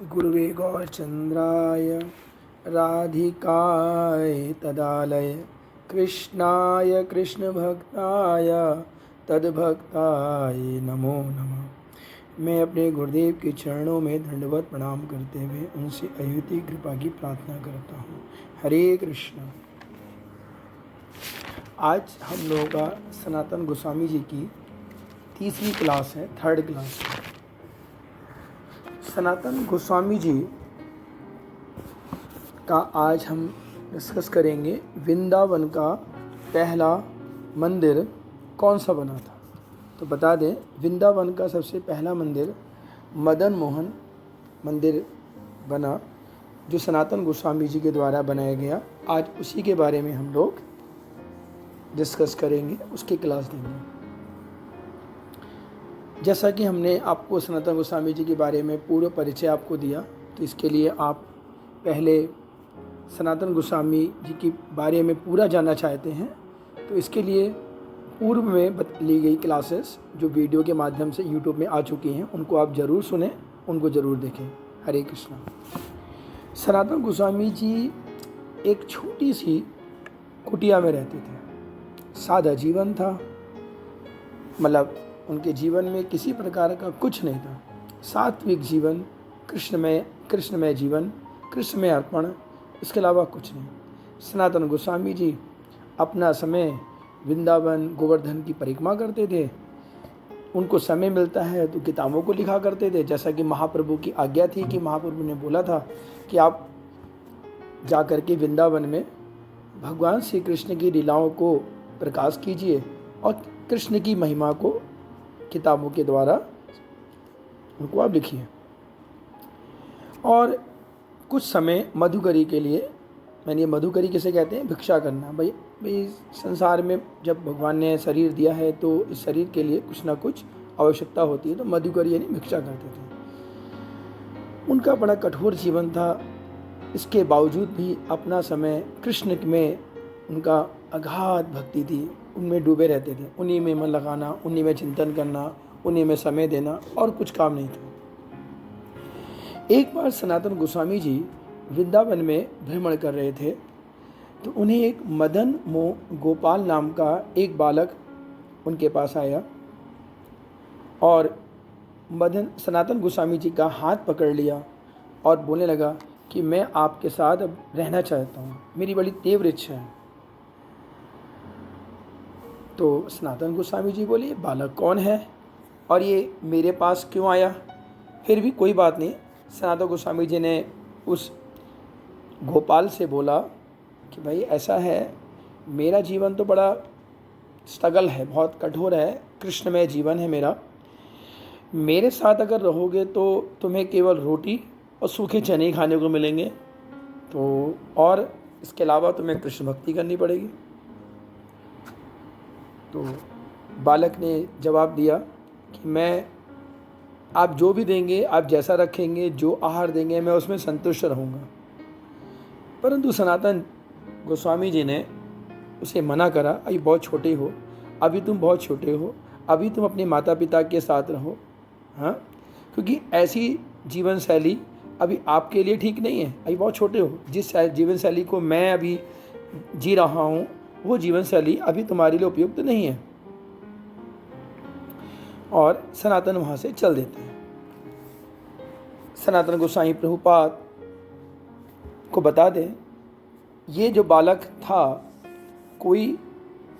गुरुवे गौरचन्द्राय राधिकाय तदालय कृष्णाय कृष्णभक्ताय तद्भक्ताय नमो नमः। मैं अपने गुरुदेव के चरणों में दंडवत प्रणाम करते हुए उनसे अयुति कृपा की प्रार्थना करता हूँ। हरे कृष्ण। आज हम लोगों का सनातन गोस्वामी जी की तीसरी क्लास है, थर्ड क्लास है। सनातन गोस्वामी जी का आज हम डिस्कस करेंगे वृंदावन का पहला मंदिर कौन सा बना था। तो बता दें, वृंदावन का सबसे पहला मंदिर मदन मोहन मंदिर बना, जो सनातन गोस्वामी जी के द्वारा बनाया गया। आज उसी के बारे में हम लोग डिस्कस करेंगे, उसकी क्लास देंगे। जैसा कि हमने आपको सनातन गोस्वामी जी के बारे में पूर्व परिचय आपको दिया, तो इसके लिए आप पहले सनातन गोस्वामी जी के बारे में पूरा जानना चाहते हैं, तो इसके लिए पूर्व में ली गई क्लासेस जो वीडियो के माध्यम से यूट्यूब में आ चुकी हैं, उनको आप ज़रूर सुनें, उनको ज़रूर देखें। हरे कृष्णा। सनातन गोस्वामी जी एक छोटी सी कुटिया में रहते थे। सादा जीवन था, मतलब उनके जीवन में किसी प्रकार का कुछ नहीं था। सात्विक जीवन, कृष्णमय जीवन, कृष्णमय अर्पण, इसके अलावा कुछ नहीं। सनातन गोस्वामी जी अपना समय वृंदावन गोवर्धन की परिक्रमा करते थे। उनको समय मिलता है तो किताबों को लिखा करते थे। जैसा कि महाप्रभु की आज्ञा थी कि महाप्रभु ने बोला था कि आप जा कर के वृंदावन में भगवान श्री कृष्ण की लीलाओं को प्रकाश कीजिए और कृष्ण की महिमा को किताबों के द्वारा उनको आप लिखिए। और कुछ समय मधुकरी के लिए, मैंने मधुकरी किसे कहते हैं, भिक्षा करना। भाई संसार में जब भगवान ने शरीर दिया है तो इस शरीर के लिए कुछ ना कुछ आवश्यकता होती है, तो मधुकरी यानी भिक्षा करते थे। उनका बड़ा कठोर जीवन था, इसके बावजूद भी अपना समय कृष्ण में उनका अगाध भक्ति थी, उनमें डूबे रहते थे। उन्हीं में मन लगाना, उन्हीं में चिंतन करना, उन्हीं में समय देना, और कुछ काम नहीं था। एक बार सनातन गोस्वामी जी वृंदावन में भ्रमण कर रहे थे, तो उन्हें एक मदन गोपाल नाम का एक बालक उनके पास आया और सनातन गोस्वामी जी का हाथ पकड़ लिया और बोलने लगा कि मैं आपके साथ अब रहना चाहता हूँ, मेरी बड़ी तीव्र इच्छा है। तो सनातन गोस्वामी जी बोले, बालक कौन है और ये मेरे पास क्यों आया। फिर भी कोई बात नहीं, सनातन गोस्वामी जी ने उस गोपाल से बोला कि भाई ऐसा है, मेरा जीवन तो बड़ा स्ट्रगल है, बहुत कठोर है, कृष्णमय जीवन है मेरा। मेरे साथ अगर रहोगे तो तुम्हें केवल रोटी और सूखे चने खाने को मिलेंगे, तो और इसके अलावा तुम्हें कृष्ण भक्ति करनी पड़ेगी। तो बालक ने जवाब दिया कि मैं, आप जो भी देंगे, आप जैसा रखेंगे, जो आहार देंगे, मैं उसमें संतुष्ट रहूँगा। परंतु सनातन गोस्वामी जी ने उसे मना करा, अभी बहुत छोटे हो, अभी तुम बहुत छोटे हो, अभी तुम अपने माता पिता के साथ रहो, हाँ, क्योंकि ऐसी जीवन शैली अभी आपके लिए ठीक नहीं है, अभी बहुत छोटे हो। जिस जीवन शैली को मैं अभी जी रहा हूँ, वो जीवन शैली अभी तुम्हारे लिए उपयुक्त नहीं है। और सनातन वहाँ से चल देते हैं। सनातन गोसाई प्रभुपाद को बता दें, ये जो बालक था कोई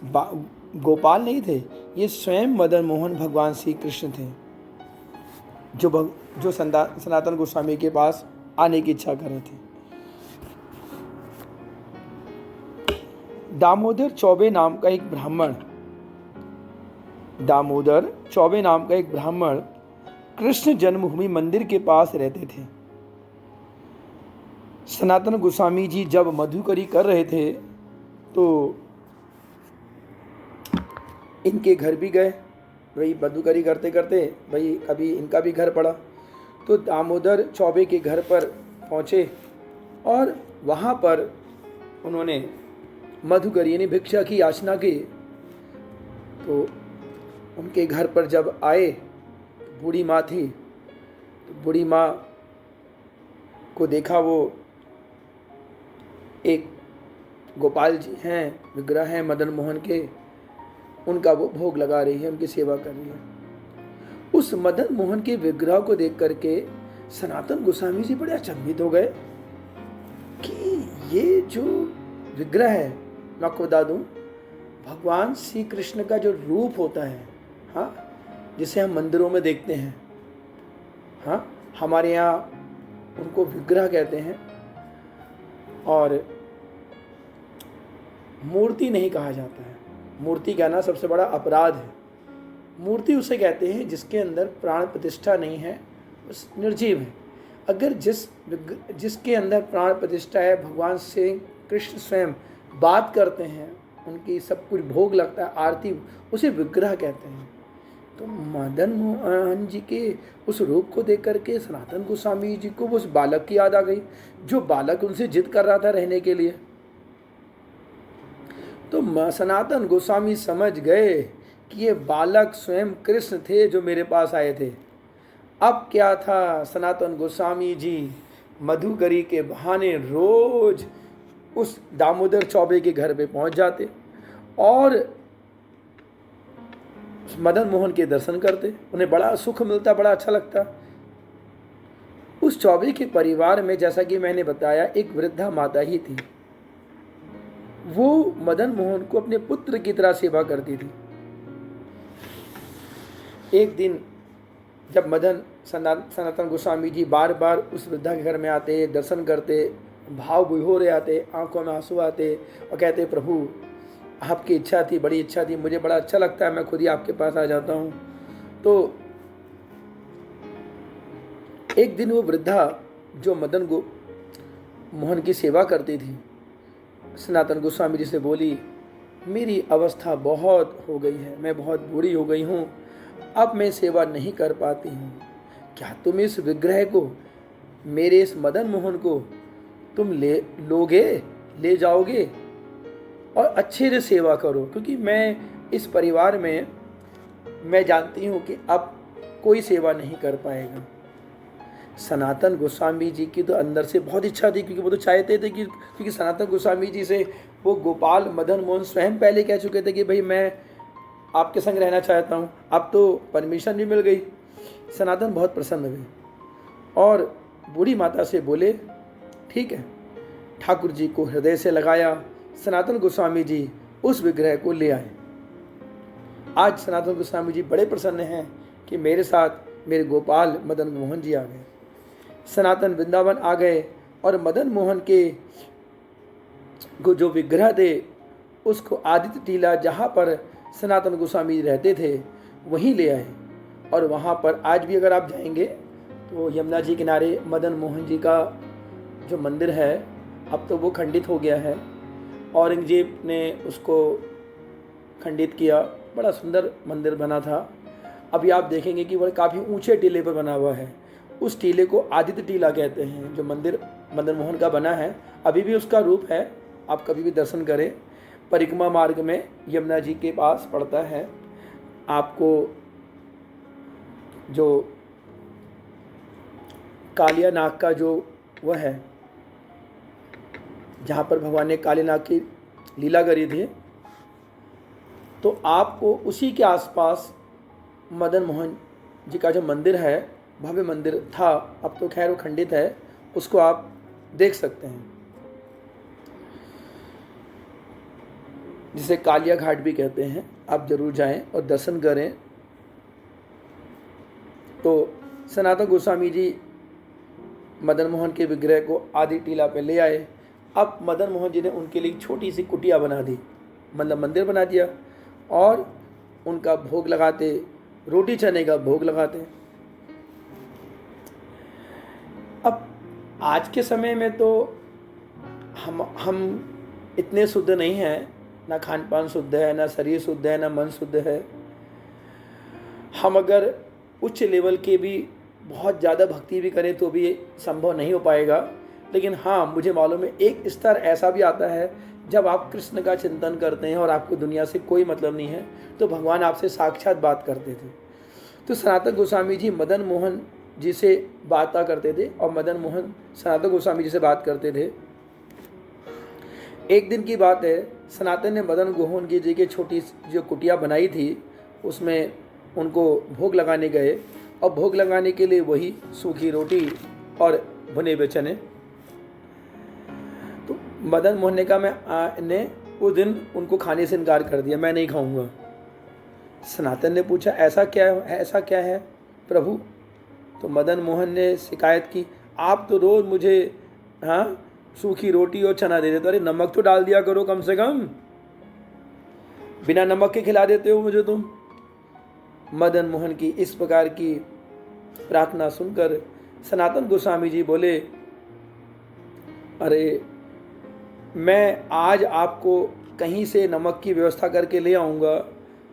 गोपाल नहीं थे, ये स्वयं मदन मोहन भगवान श्री कृष्ण थे, जो सनातन गोस्वामी के पास आने की इच्छा कर रहे थे। दामोदर चौबे नाम का एक ब्राह्मण कृष्ण जन्मभूमि मंदिर के पास रहते थे। सनातन गोस्वामी जी जब मधुकरी कर रहे थे तो इनके घर भी गए। भाई मधुकरी करते करते भाई कभी इनका भी घर पड़ा, तो दामोदर चौबे के घर पर पहुँचे और वहाँ पर उन्होंने मधुकरी यानी भिक्षा की याचना की। तो उनके घर पर जब आए, बूढ़ी माँ थी, तो बूढ़ी माँ को देखा, वो एक गोपाल जी हैं, विग्रह हैं मदन मोहन के, उनका वो भोग लगा रही है, उनकी सेवा कर रही है। उस मदन मोहन के विग्रह को देख करके सनातन गोस्वामी जी बड़े अचंभित हो गए कि ये जो विग्रह है, मैं आपको बता दूं, भगवान श्री कृष्ण का जो रूप होता है, हाँ, जिसे हम मंदिरों में देखते हैं, हाँ, हमारे यहाँ उनको विग्रह कहते हैं, और मूर्ति नहीं कहा जाता है। मूर्ति कहना सबसे बड़ा अपराध है। मूर्ति उसे कहते हैं जिसके अंदर प्राण प्रतिष्ठा नहीं है, उस निर्जीव है। अगर जिसके अंदर प्राण प्रतिष्ठा है, भगवान से कृष्ण स्वयं बात करते हैं, उनकी सब कुछ भोग लगता है, आरती, उसे विग्रह कहते हैं। तो मदन मोहन जी के उस रूप को देख करके सनातन गोस्वामी जी को उस बालक की याद आ गई, जो बालक उनसे जिद कर रहा था रहने के लिए। तो सनातन गोस्वामी समझ गए कि ये बालक स्वयं कृष्ण थे जो मेरे पास आए थे। अब क्या था, सनातन गोस्वामी जी मधुकरी के बहाने रोज उस दामोदर चौबे के घर पे पहुंच जाते और मदन मोहन के दर्शन करते। उन्हें बड़ा सुख मिलता, बड़ा अच्छा लगता। उस चौबे के परिवार में, जैसा कि मैंने बताया, एक वृद्धा माता ही थी। वो मदन मोहन को अपने पुत्र की तरह सेवा करती थी। एक दिन जब सनातन गोस्वामी जी बार बार उस वृद्धा के घर में आते, दर्शन करते, भाव विभोर आते, आंखों में आंसू आते और कहते, प्रभु आपकी इच्छा थी, बड़ी इच्छा थी, मुझे बड़ा अच्छा लगता है, मैं खुद ही आपके पास आ जाता हूँ। तो एक दिन वो वृद्धा जो मदन मोहन की सेवा करती थी, सनातन गोस्वामी जी से बोली, मेरी अवस्था बहुत हो गई है, मैं बहुत बूढ़ी हो गई हूँ, अब मैं सेवा नहीं कर पाती हूँ। क्या तुम इस विग्रह को, मेरे इस मदन मोहन को तुम ले जाओगे और अच्छे से सेवा करो, क्योंकि मैं इस परिवार में, मैं जानती हूँ कि अब कोई सेवा नहीं कर पाएगा। सनातन गोस्वामी जी की तो अंदर से बहुत इच्छा थी, क्योंकि वो तो चाहते थे कि, क्योंकि सनातन गोस्वामी जी से वो गोपाल मदन मोहन स्वयं पहले कह चुके थे कि भाई मैं आपके संग रहना चाहता हूँ। अब तो परमिशन भी मिल गई। सनातन बहुत प्रसन्न हुए और बूढ़ी माता से बोले, ठीक है। ठाकुर जी को हृदय से लगाया, सनातन गोस्वामी जी उस विग्रह को ले आए। आज सनातन गोस्वामी जी बड़े प्रसन्न हैं कि मेरे साथ मेरे गोपाल मदन मोहन जी आ गए। सनातन वृंदावन आ गए और मदन मोहन के जो विग्रह थे उसको आदित्य टीला, जहाँ पर सनातन गोस्वामी जी रहते थे, वहीं ले आए। और वहाँ पर आज भी अगर आप जाएंगे तो यमुना जी किनारे मदन मोहन जी का जो मंदिर है, अब तो वो खंडित हो गया है, औरंगजेब ने उसको खंडित किया। बड़ा सुंदर मंदिर बना था। अभी आप देखेंगे कि वह काफ़ी ऊंचे टीले पर बना हुआ है। उस टीले को आदित्य टीला कहते हैं, जो मंदिर मदन मोहन का बना है। अभी भी उसका रूप है, आप कभी भी दर्शन करें। परिक्रमा मार्ग में यमुना जी के पास पड़ता है। आपको जो कालिया नाग का जो वह है, जहाँ पर भगवान ने काले नाग की लीला करी थी, तो आपको उसी के आसपास मदन मोहन जी का जो मंदिर है, भव्य मंदिर था, अब तो खैर वो खंडित है, उसको आप देख सकते हैं, जिसे कालिया घाट भी कहते हैं। आप जरूर जाएं और दर्शन करें। तो सनातन गोस्वामी जी मदन मोहन के विग्रह को आदि टीला पे ले आए। अब मदन मोहन जी ने उनके लिए छोटी सी कुटिया बना दी, मतलब मंदिर बना दिया, और उनका भोग लगाते, रोटी चने का भोग लगाते। अब आज के समय में तो हम इतने शुद्ध नहीं हैं, ना खान पान शुद्ध है, ना शरीर शुद्ध है, ना मन शुद्ध है। हम अगर उच्च लेवल के भी बहुत ज़्यादा भक्ति भी करें तो भी संभव नहीं हो पाएगा। लेकिन हाँ, मुझे मालूम है एक स्तर ऐसा भी आता है जब आप कृष्ण का चिंतन करते हैं और आपको दुनिया से कोई मतलब नहीं है, तो भगवान आपसे साक्षात बात करते थे। तो सनातन गोस्वामी जी मदन मोहन जी से बातें करते थे और मदन मोहन सनातन गोस्वामी जी से बात करते थे। एक दिन की बात है, सनातन ने मदन मोहन जी की छोटी जो कुटिया बनाई थी उसमें उनको भोग लगाने गए और भोग लगाने के लिए वही सूखी रोटी और भुने हुए चने। तो मदन मोहन ने कहा मैंने उस दिन उनको खाने से इनकार कर दिया, मैं नहीं खाऊंगा। सनातन ने पूछा ऐसा क्या है प्रभु? तो मदन मोहन ने शिकायत की, आप तो रोज़ मुझे सूखी रोटी और चना दे देते, अरे नमक तो डाल दिया करो कम से कम, बिना नमक के खिला देते हो मुझे तुम। मदन मोहन की इस प्रकार की प्रार्थना सुनकर सनातन गोस्वामी जी बोले, अरे मैं आज आपको कहीं से नमक की व्यवस्था करके ले आऊँगा,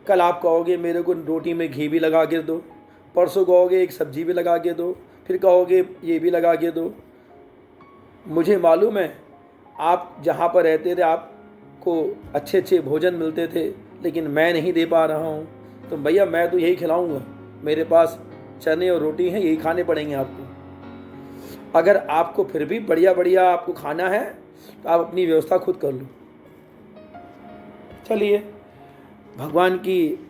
कल आप कहोगे मेरे को रोटी में घी भी लगा के दो, परसों कहोगे एक सब्जी भी लगा के दो, फिर कहोगे ये भी लगा के दो। मुझे मालूम है आप जहाँ पर रहते थे आपको अच्छे अच्छे भोजन मिलते थे, लेकिन मैं नहीं दे पा रहा हूँ, तो भैया मैं तो यही खिलाऊँगा, मेरे पास चने और रोटी हैं, यही खाने पड़ेंगे आपको। अगर आपको फिर भी बढ़िया बढ़िया आपको खाना है तो आप अपनी व्यवस्था खुद कर लो। चलिए, भगवान की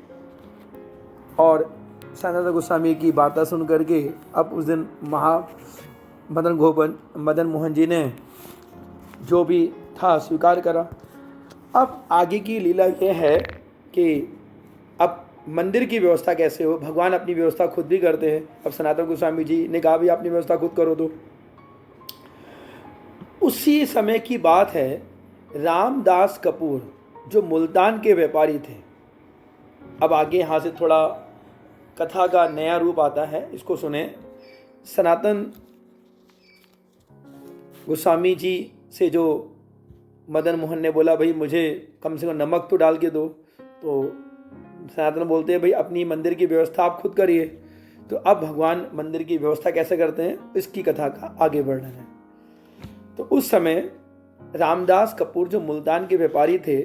और सनातन गोस्वामी की बातें सुन करके अब उस दिन मदन मोहन जी ने जो भी था स्वीकार करा। अब आगे की लीला ये है कि अब मंदिर की व्यवस्था कैसे हो। भगवान अपनी व्यवस्था खुद भी करते हैं। अब सनातन गोस्वामी जी ने कहा भी अपनी व्यवस्था खुद करो। तो उसी समय की बात है, रामदास कपूर जो मुल्तान के व्यापारी थे, अब आगे यहाँ से थोड़ा कथा का नया रूप आता है, इसको सुने। सनातन गोस्वामी जी से जो मदन मोहन ने बोला भाई मुझे कम से कम नमक तो डाल के दो, तो सनातन बोलते हैं भाई अपनी मंदिर की व्यवस्था आप खुद करिए। तो अब भगवान मंदिर की व्यवस्था कैसे करते हैं इसकी कथा का आगे वर्णन है। तो उस समय रामदास कपूर जो मुल्तान के व्यापारी थे,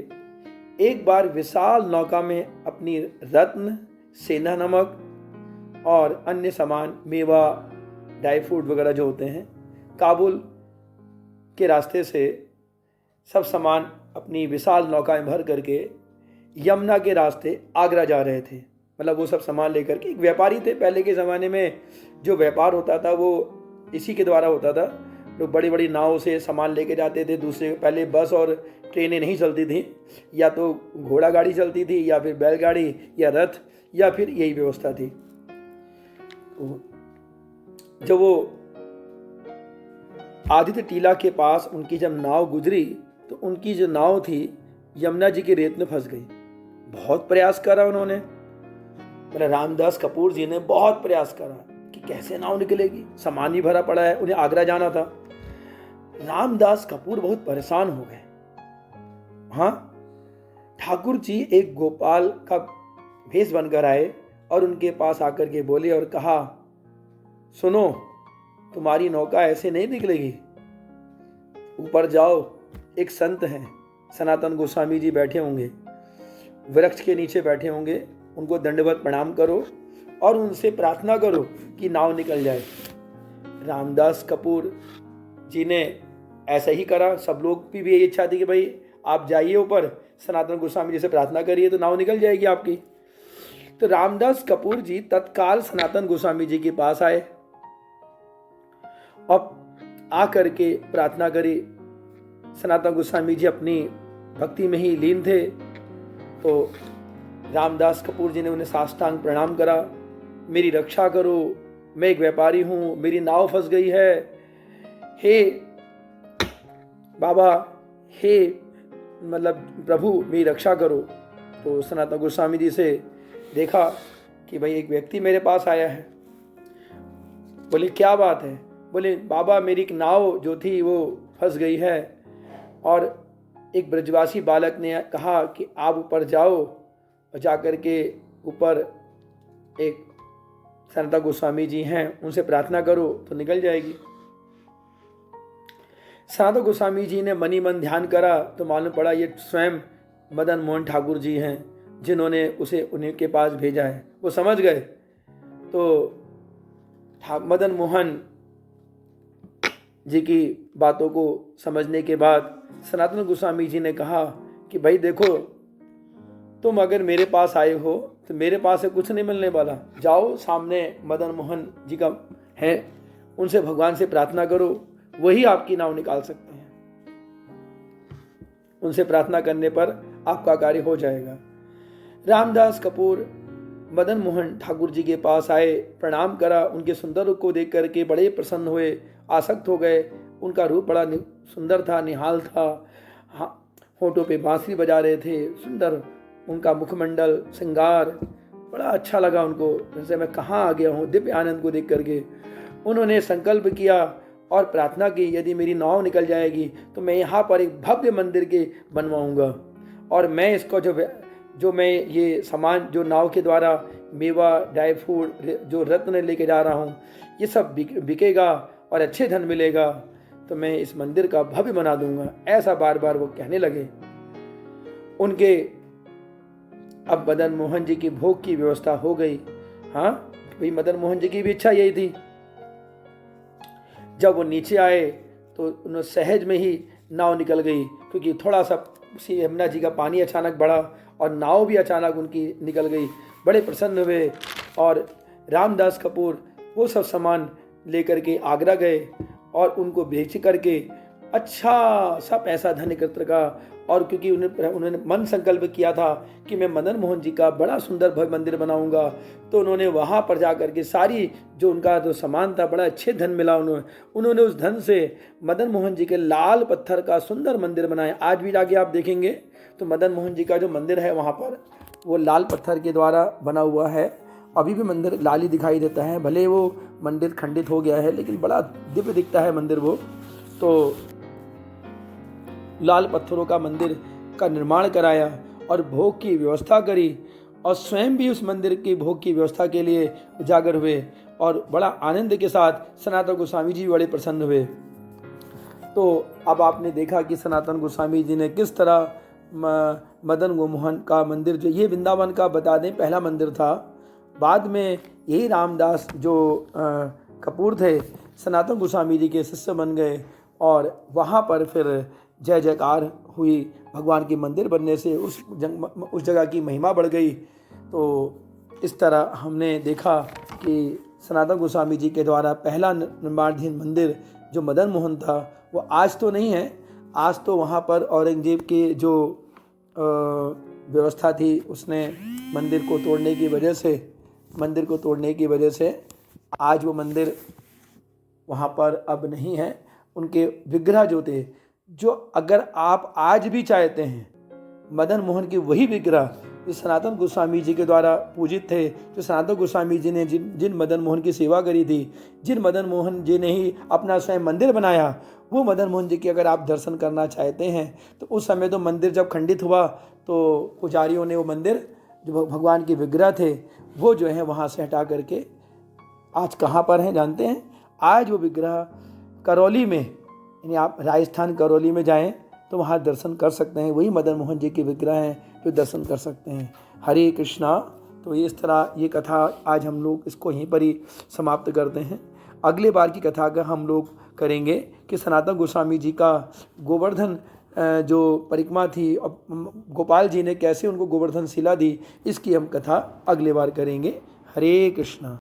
एक बार विशाल नौका में अपनी रत्न, सेंधा नमक और अन्य सामान, मेवा, ड्राई फ्रूट वगैरह जो होते हैं, काबुल के रास्ते से सब सामान अपनी विशाल नौका में भर करके यमुना के रास्ते आगरा जा रहे थे। मतलब वो सब सामान लेकर के, एक व्यापारी थे। पहले के ज़माने में जो व्यापार होता था वो इसी के द्वारा होता था। लोग बड़ी बड़ी नावों से सामान लेके जाते थे दूसरे। पहले बस और ट्रेनें नहीं चलती थी, या तो घोड़ा गाड़ी चलती थी, या फिर बैलगाड़ी या रथ, या फिर यही व्यवस्था थी। जब वो आदित्य टीला के पास उनकी जब नाव गुजरी तो उनकी जो नाव थी यमुना जी की रेत में फंस गई। बहुत प्रयास करा उन्होंने, मतलब रामदास कपूर जी ने बहुत प्रयास करा कि कैसे नाव निकलेगी, सामान ही भरा पड़ा है, उन्हें आगरा जाना था। रामदास कपूर बहुत परेशान हो गए। हाँ, ठाकुर जी एक गोपाल का भेष बनकर आए और उनके पास आकर के बोले और कहा, सुनो, तुम्हारी नौका ऐसे नहीं निकलेगी, ऊपर जाओ, एक संत हैं सनातन गोस्वामी जी बैठे होंगे, वृक्ष के नीचे बैठे होंगे, उनको दंडवत प्रणाम करो और उनसे प्रार्थना करो कि नाव निकल जाए। रामदास कपूर जी ने ऐसा ही करा। सब लोग की भी यही इच्छा थी कि भाई आप जाइए ऊपर, सनातन गोस्वामी जी से प्रार्थना करिए तो नाव निकल जाएगी आपकी। तो रामदास कपूर जी तत्काल सनातन गोस्वामी जी के पास आए और आकर के प्रार्थना करी। सनातन गोस्वामी जी अपनी भक्ति में ही लीन थे। तो रामदास कपूर जी ने उन्हें साष्टांग प्रणाम करा, मेरी रक्षा करो, मैं एक व्यापारी हूँ, मेरी नाव फंस गई है, हे बाबा, हे मतलब प्रभु मेरी रक्षा करो। तो सनातन गोस्वामी जी से देखा कि भाई एक व्यक्ति मेरे पास आया है। बोले क्या बात है? बोले बाबा मेरी एक नाव जो थी वो फंस गई है और एक ब्रजवासी बालक ने कहा कि आप ऊपर जाओ और जाकर के ऊपर एक सनातन गोस्वामी जी हैं उनसे प्रार्थना करो तो निकल जाएगी। सनातन गोस्वामी जी ने मनी मन ध्यान करा तो मालूम पड़ा ये स्वयं मदन मोहन ठाकुर जी हैं जिन्होंने उसे उन्हीं के पास भेजा है। वो समझ गए। तो मदन मोहन जी की बातों को समझने के बाद सनातन गोस्वामी जी ने कहा कि भाई देखो, तुम अगर मेरे पास आए हो तो मेरे पास से कुछ नहीं मिलने वाला। जाओ, सामने मदन मोहन जी का है, उनसे भगवान से प्रार्थना करो, वही आपकी नाव निकाल सकते हैं। उनसे प्रार्थना करने पर आपका कार्य हो जाएगा। रामदास कपूर मदन मोहन ठाकुर जी के पास आए, प्रणाम करा। उनके सुंदर रूप को देख करके बड़े प्रसन्न हुए, आसक्त हो गए। उनका रूप बड़ा सुंदर था, निहाल था। होठों पे बांसुरी बजा रहे थे, सुंदर उनका मुखमंडल, श्रृंगार बड़ा अच्छा लगा उनको। जैसे मैं कहाँ आ गया हूँ दिव्य आनंद को देख करके। उन्होंने संकल्प किया और प्रार्थना की, यदि मेरी नाव निकल जाएगी तो मैं यहाँ पर एक भव्य मंदिर के बनवाऊंगा, और मैं इसको जो मैं ये सामान जो नाव के द्वारा मेवा, ड्राई फ्रूट, जो रत्न लेके जा रहा हूँ, ये सब बिकेगा और अच्छे धन मिलेगा, तो मैं इस मंदिर का भव्य बना दूंगा। ऐसा बार बार वो कहने लगे। उनके अब मदन मोहन जी की भोग की व्यवस्था हो गई। हाँ भाई, मदन मोहन जी की भी इच्छा यही थी। जब वो नीचे आए तो उन्हें सहज में ही नाव निकल गई, क्योंकि थोड़ा सा यमुना जी का पानी अचानक बढ़ा और नाव भी अचानक उनकी निकल गई। बड़े प्रसन्न हुए और रामदास कपूर वो सब सामान लेकर के आगरा गए और उनको बेच करके अच्छा सा पैसा धन एकत्र का। और क्योंकि उन्होंने मन संकल्प किया था कि मैं मदन मोहन जी का बड़ा सुंदर भव्य मंदिर बनाऊंगा, तो उन्होंने वहाँ पर जा करके सारी जो उनका जो सामान था, बड़ा अच्छे धन मिला। उन्होंने उस धन से मदन मोहन जी के लाल पत्थर का सुंदर मंदिर बनाया। आज भी जाके आप देखेंगे तो मदन मोहन जी का जो मंदिर है वहाँ पर वो लाल पत्थर के द्वारा बना हुआ है। अभी भी मंदिर लाल ही दिखाई देता है, भले वो मंदिर खंडित हो गया है, लेकिन बड़ा दिव्य दिखता है मंदिर वो। तो लाल पत्थरों का मंदिर का निर्माण कराया और भोग की व्यवस्था करी, और स्वयं भी उस मंदिर की भोग की व्यवस्था के लिए उजागर हुए, और बड़ा आनंद के साथ सनातन गोस्वामी जी बड़े प्रसन्न हुए। तो अब आपने देखा कि सनातन गोस्वामी जी ने किस तरह मदन मोहन का मंदिर, जो ये वृंदावन का बता दें पहला मंदिर था, बाद में यही रामदास जो कपूर थे सनातन गोस्वामी जी के शिष्य बन गए, और वहाँ पर फिर जय जयकार हुई। भगवान के मंदिर बनने से उस जगह की महिमा बढ़ गई। तो इस तरह हमने देखा कि सनातन गोस्वामी जी के द्वारा पहला निर्माणाधीन मंदिर जो मदन मोहन था, वो आज तो नहीं है। आज तो वहाँ पर औरंगजेब की जो व्यवस्था थी, उसने मंदिर को तोड़ने की वजह से आज वो मंदिर वहाँ पर अब नहीं है। उनके विग्रह जो थे, जो अगर आप आज भी चाहते हैं, मदन मोहन की वही विग्रह जो सनातन गोस्वामी जी के द्वारा पूजित थे, जो सनातन गोस्वामी जी ने जिन मदन मोहन की सेवा करी थी, जिन मदन मोहन जी ने ही अपना स्वयं मंदिर बनाया, वो मदन मोहन जी की अगर आप दर्शन करना चाहते हैं, तो उस समय तो मंदिर जब खंडित हुआ तो पुजारियों ने वो मंदिर जो भगवान के विग्रह थे वो जो है वहाँ से हटा करके आज कहाँ पर हैं जानते हैं? आज वो विग्रह करौली में, यानी आप राजस्थान करौली में जाएं तो वहाँ दर्शन कर सकते हैं। वही मदन मोहन जी के विग्रह हैं जो दर्शन कर सकते हैं। हरे कृष्णा। तो इस तरह ये कथा आज हम लोग इसको यहीं पर ही समाप्त करते हैं। अगले बार की कथा का हम लोग करेंगे कि सनातन गोस्वामी जी का गोवर्धन जो परिक्रमा थी, गोपाल जी ने कैसे उनको गोवर्धन शिला दी, इसकी हम कथा अगले बार करेंगे। हरे कृष्णा।